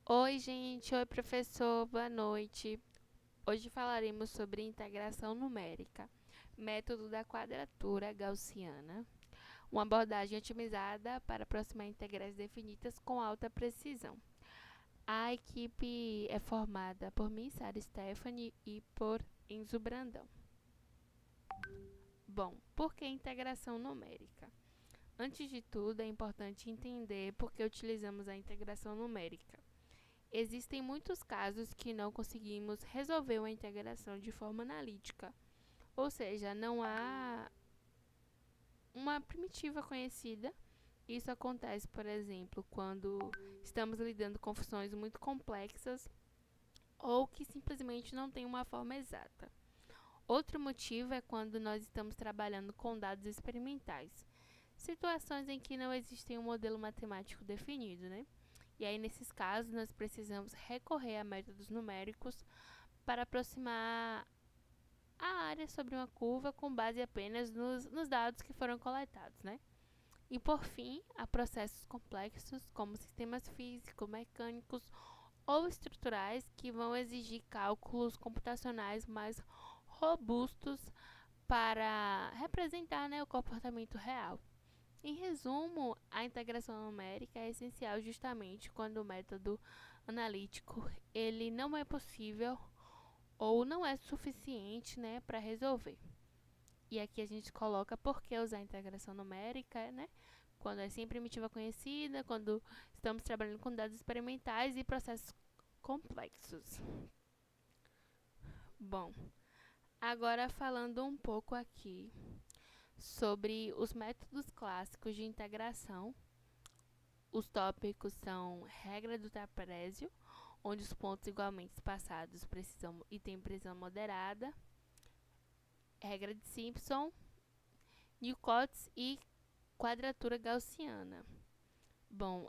Oi, gente. Oi, professor. Boa noite. Hoje falaremos sobre integração numérica, método da quadratura gaussiana, uma abordagem otimizada para aproximar integrais definidas com alta precisão. A equipe é formada por mim, Sara Stephanie, e por Enzo Brandão. Bom, por que integração numérica? Antes de tudo, é importante entender por que utilizamos a integração numérica. Existem muitos casos que não conseguimos resolver uma integração de forma analítica, ou seja, não há uma primitiva conhecida. Isso acontece, por exemplo, quando estamos lidando com funções muito complexas ou que simplesmente não têm uma forma exata. Outro motivo é quando nós estamos trabalhando com dados experimentais, situações em que não existe um modelo matemático definido, né? E aí, nesses casos, nós precisamos recorrer a métodos numéricos para aproximar a área sobre uma curva com base apenas nos dados que foram coletados, né? E por fim, há processos complexos como sistemas físicos, mecânicos ou estruturais que vão exigir cálculos computacionais mais robustos para representar, né, o comportamento real. Em resumo, a integração numérica é essencial justamente quando o método analítico ele não é possível ou não é suficiente, né, para resolver. E aqui a gente coloca por que usar a integração numérica, né? Quando é sem primitiva conhecida, quando estamos trabalhando com dados experimentais e processos complexos. Bom, agora falando um pouco aqui sobre os métodos clássicos de integração. Os tópicos são regra do trapézio, onde os pontos igualmente espaçados precisam e têm precisão moderada, regra de Simpson, Newcotes e quadratura gaussiana. Bom,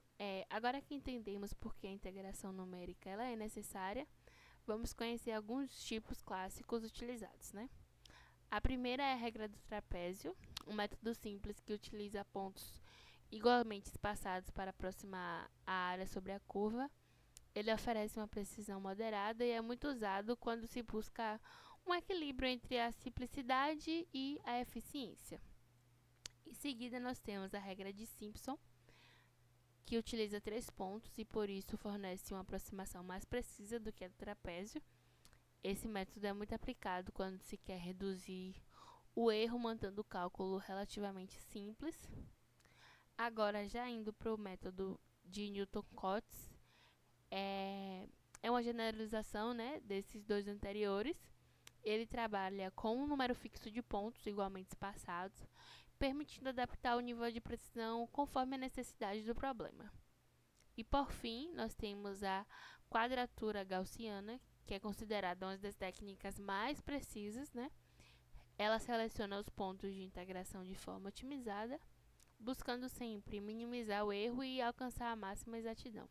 agora que entendemos por que a integração numérica ela é necessária, vamos conhecer alguns tipos clássicos utilizados, né? A primeira é a regra do trapézio, um método simples que utiliza pontos igualmente espaçados para aproximar a área sobre a curva. Ele oferece uma precisão moderada e é muito usado quando se busca um equilíbrio entre a simplicidade e a eficiência. Em seguida, nós temos a regra de Simpson, que utiliza 3 pontos e por isso fornece uma aproximação mais precisa do que a do trapézio. Esse método é muito aplicado quando se quer reduzir o erro mantendo o cálculo relativamente simples. Agora, já indo para o método de Newton-Cotes, é uma generalização, né, desses dois anteriores. Ele trabalha com um número fixo de pontos igualmente espaçados, permitindo adaptar o nível de precisão conforme a necessidade do problema. E por fim, nós temos a quadratura gaussiana, que é considerada uma das técnicas mais precisas, né? Ela seleciona os pontos de integração de forma otimizada, buscando sempre minimizar o erro e alcançar a máxima exatidão.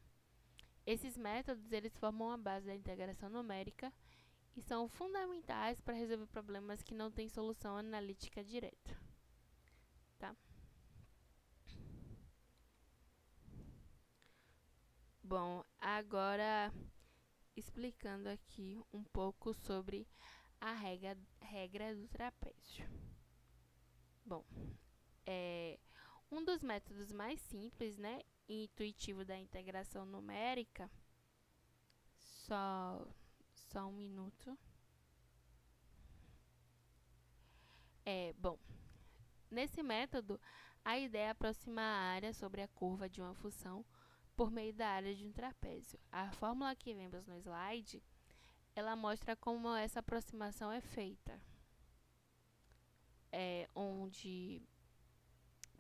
Esses métodos eles formam a base da integração numérica e são fundamentais para resolver problemas que não têm solução analítica direta. Tá? Bom, agora explicando aqui um pouco sobre a regra do trapézio. Bom, um dos métodos mais simples, né, e intuitivo da integração numérica. Só um minuto. Bom, nesse método, a ideia é aproximar a área sobre a curva de uma função por meio da área de um trapézio. A fórmula que vemos no slide, ela mostra como essa aproximação é feita. Onde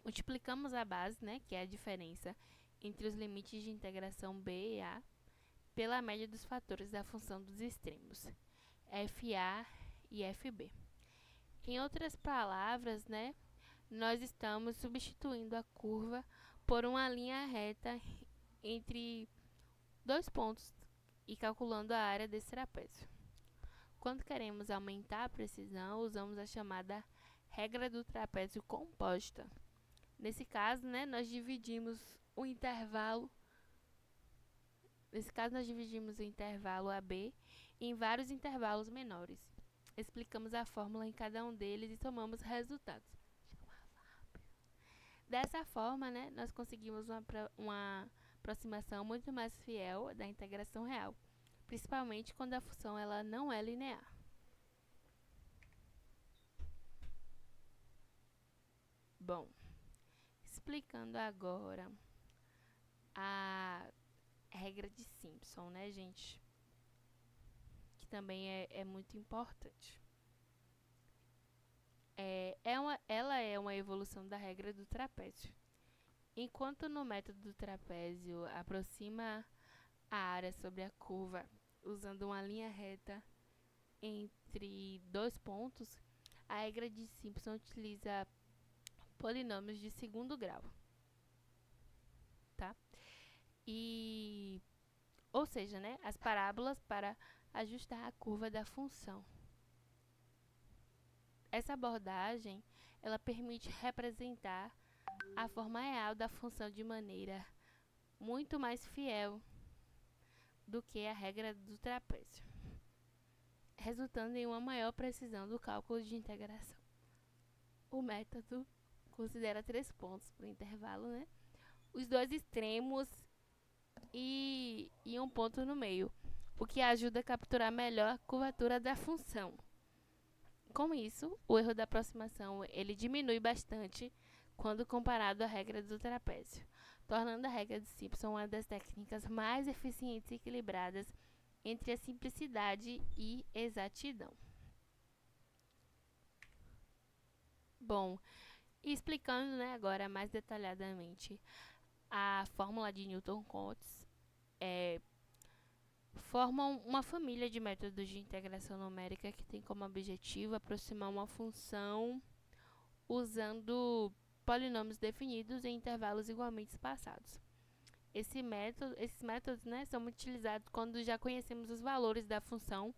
multiplicamos a base, né, que é a diferença entre os limites de integração b e a, pela média dos fatores da função dos extremos, fa e fb. Em outras palavras, né, nós estamos substituindo a curva por uma linha reta entre dois pontos e calculando a área desse trapézio. Quando queremos aumentar a precisão, usamos a chamada regra do trapézio composta. Nesse caso, né, nós dividimos o intervalo Nesse caso, nós dividimos o intervalo AB em vários intervalos menores. Explicamos a fórmula em cada um deles e somamos resultados. Dessa forma, né, nós conseguimos uma aproximação muito mais fiel da integração real, principalmente quando a função ela não é linear. Bom, explicando agora a regra de Simpson, né, gente? Que também é muito importante. Ela é uma evolução da regra do trapézio. Enquanto no método do trapézio aproxima a área sobre a curva usando uma linha reta entre dois pontos, a regra de Simpson utiliza polinômios de segundo grau, tá? Ou seja, né, as parábolas para ajustar a curva da função. Essa abordagem, ela permite representar a forma real da função de maneira muito mais fiel do que a regra do trapézio, resultando em uma maior precisão do cálculo de integração. O método considera 3 pontos para o intervalo, né? Os dois extremos e um ponto no meio, o que ajuda a capturar melhor a curvatura da função. Com isso, o erro da aproximação ele diminui bastante quando comparado à regra do trapézio, tornando a regra de Simpson uma das técnicas mais eficientes e equilibradas entre a simplicidade e exatidão. Bom, explicando, né, agora mais detalhadamente a fórmula de Newton-Cotes, formam uma família de métodos de integração numérica que tem como objetivo aproximar uma função usando polinômios definidos em intervalos igualmente espaçados. Esses métodos, né, são utilizados quando já conhecemos os valores da função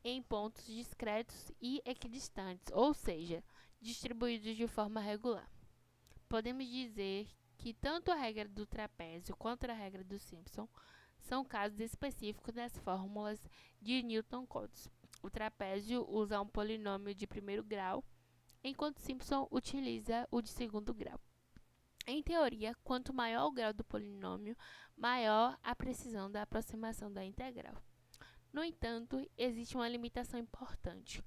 em pontos discretos e equidistantes, ou seja, distribuídos de forma regular. Podemos dizer que tanto a regra do trapézio quanto a regra do Simpson são casos específicos das fórmulas de Newton-Cotes. O trapézio usa um polinômio de primeiro grau, enquanto Simpson utiliza o de segundo grau. Em teoria, quanto maior o grau do polinômio, maior a precisão da aproximação da integral. No entanto, existe uma limitação importante.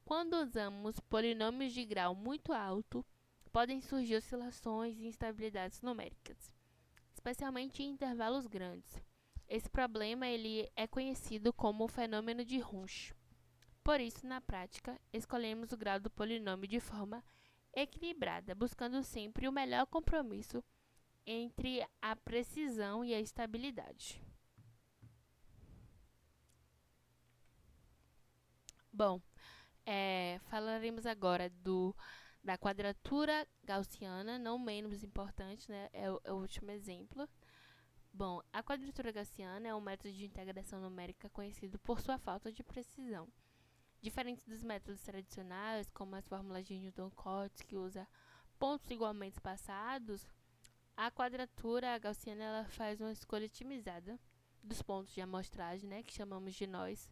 Quando usamos polinômios de grau muito alto, podem surgir oscilações e instabilidades numéricas, especialmente em intervalos grandes. Esse problema ele é conhecido como o fenômeno de Runge. Por isso, na prática, escolhemos o grau do polinômio de forma equilibrada, buscando sempre o melhor compromisso entre a precisão e a estabilidade. Bom, falaremos agora da quadratura gaussiana, não menos importante, né? É o último exemplo. Bom, a quadratura gaussiana é um método de integração numérica conhecido por sua falta de precisão. Diferente dos métodos tradicionais, como as fórmulas de Newton-Cotes, que usa pontos igualmente espaçados, a quadratura gaussiana ela faz uma escolha otimizada dos pontos de amostragem, né, que chamamos de nós,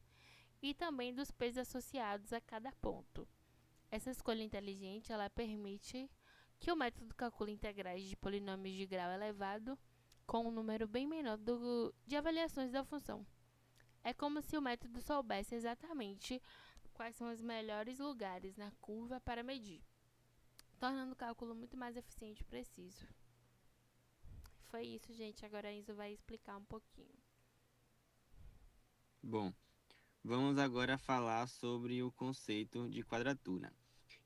e também dos pesos associados a cada ponto. Essa escolha inteligente ela permite que o método calcule integrais de polinômios de grau elevado com um número bem menor de avaliações da função. É como se o método soubesse exatamente quais são os melhores lugares na curva para medir, tornando o cálculo muito mais eficiente e preciso. Foi isso, gente. Agora a Enzo vai explicar um pouquinho. Bom, vamos agora falar sobre o conceito de quadratura,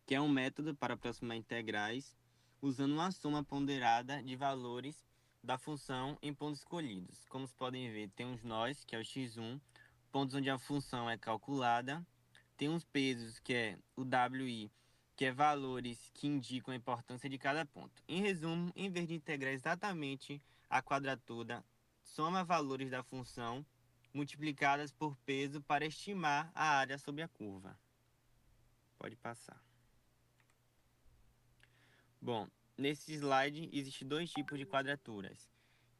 que é um método para aproximar integrais usando uma soma ponderada de valores da função em pontos escolhidos. Como vocês podem ver, tem uns nós, que é o x1, pontos onde a função é calculada, tem uns pesos, que é o wi, que é valores que indicam a importância de cada ponto. Em resumo, em vez de integrar exatamente a quadratura, soma valores da função multiplicadas por peso para estimar a área sobre a curva. Pode passar. Bom, nesse slide existem dois tipos de quadraturas,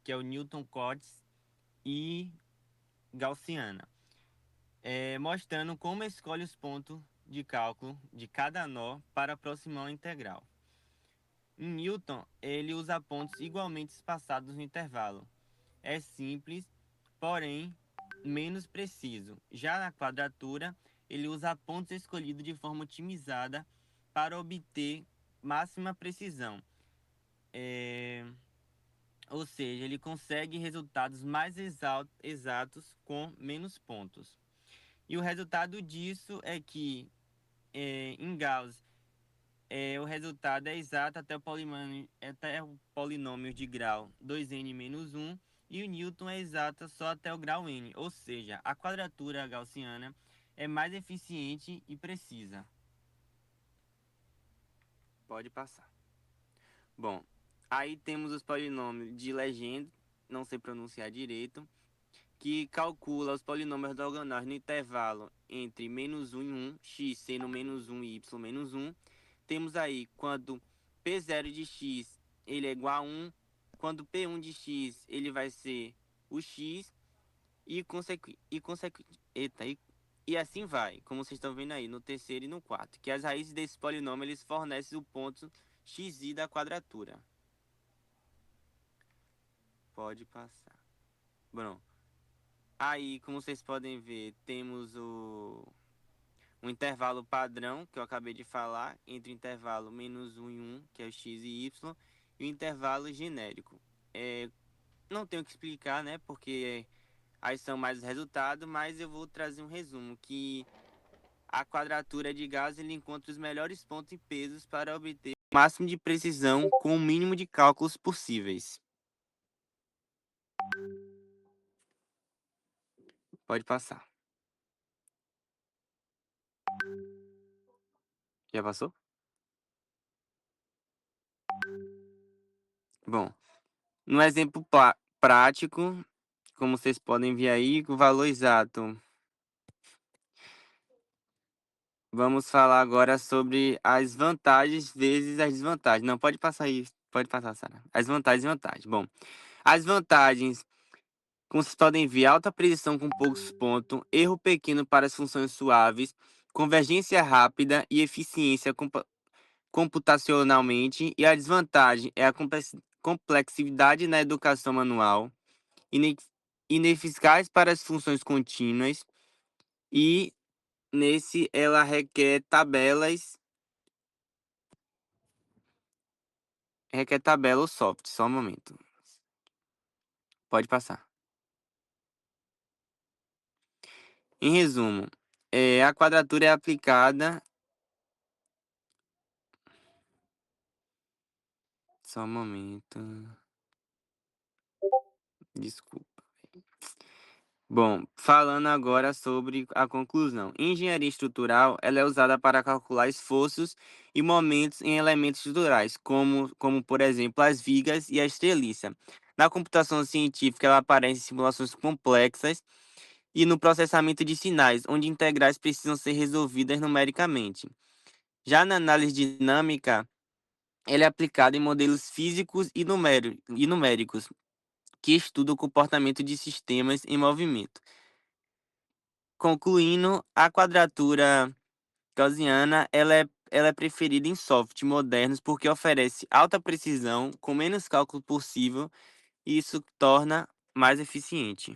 que é o Newton-Cotes e gaussiana, mostrando como escolhe os pontos de cálculo de cada nó para aproximar uma integral. Em Newton, ele usa pontos igualmente espaçados no intervalo. É simples, porém menos preciso. Já na quadratura, ele usa pontos escolhidos de forma otimizada para obter máxima precisão. Ou seja, ele consegue resultados mais exatos com menos pontos. E o resultado disso é que, em Gauss, o resultado é exato até o polinômio de grau 2n menos 1, e o Newton é exata só até o grau n, ou seja, a quadratura gaussiana é mais eficiente e precisa. Pode passar. Bom, aí temos os polinômios de Legendre, não sei pronunciar direito, que calcula os polinômios ortogonais no intervalo entre -1 e 1, x sendo -1 e y menos 1. Temos aí quando P0 de x ele é igual a 1, quando P1 de x ele vai ser o x e assim vai, como vocês estão vendo aí no terceiro e no quarto, que as raízes desse polinômio eles fornecem o ponto xi da quadratura. Pode passar. Bom, aí, como vocês podem ver, temos um intervalo padrão, que eu acabei de falar, entre o intervalo -1 e 1, que é o x e y, e o intervalo genérico. Não tenho que explicar, né, porque aí são mais os resultados, mas eu vou trazer um resumo, que a quadratura de Gauss ele encontra os melhores pontos e pesos para obter o máximo de precisão com o mínimo de cálculos possíveis. Pode passar. Já passou? Bom, no exemplo prático, como vocês podem ver aí, o valor exato. Vamos falar agora sobre as vantagens vezes as desvantagens. Não, pode passar aí. Pode passar, Sara. As vantagens e vantagens. Bom, as vantagens, como vocês podem ver, alta precisão com poucos pontos, erro pequeno para as funções suaves, convergência rápida e eficiência computacionalmente. E a desvantagem é a complexidade na educação manual, ine- ineficaz para as funções contínuas e nesse ela requer tabela ou soft. Só um momento. Pode passar. Em resumo, a quadratura é aplicada. Só um momento. Desculpa. Bom, falando agora sobre a conclusão. Engenharia estrutural, ela é usada para calcular esforços e momentos em elementos estruturais, como por exemplo, as vigas e a treliça. Na computação científica, ela aparece em simulações complexas e no processamento de sinais, onde integrais precisam ser resolvidas numericamente. Já na análise dinâmica, ela é aplicada em modelos físicos e numéricos, que estudam o comportamento de sistemas em movimento. Concluindo, a quadratura gaussiana ela é preferida em softwares modernos porque oferece alta precisão, com menos cálculo possível, e isso torna mais eficiente.